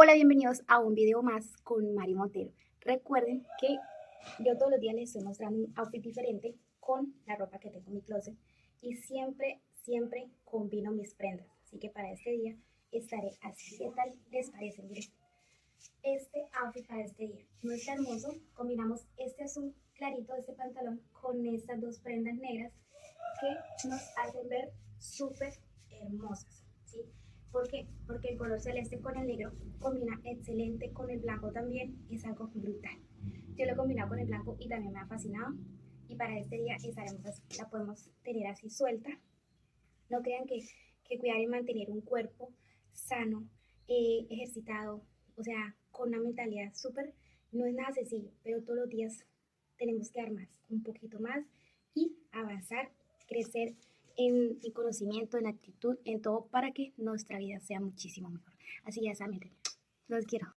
Hola, bienvenidos a un video más con Mari Montero. Recuerden que yo todos los días les estoy mostrando un outfit diferente con la ropa que tengo en mi closet y siempre combino mis prendas. Así que para este día estaré así. ¿Qué tal les parece? Miren, este outfit para este día no está hermoso. Combinamos este azul clarito de este pantalón con estas dos prendas negras que nos hacen ver súper hermosas, ¿sí? ¿Por qué? Porque el color celeste con el negro combina excelente con el blanco también, es algo brutal. Yo lo he combinado con el blanco y también me ha fascinado. Y para este día estaremos así, la podemos tener así suelta. No crean que cuidar y mantener un cuerpo sano, ejercitado, o sea, con una mentalidad súper, no es nada sencillo, pero todos los días tenemos que dar más, un poquito más y avanzar, crecer en conocimiento, en actitud, en todo para que nuestra vida sea muchísimo mejor. Así ya saben, los quiero.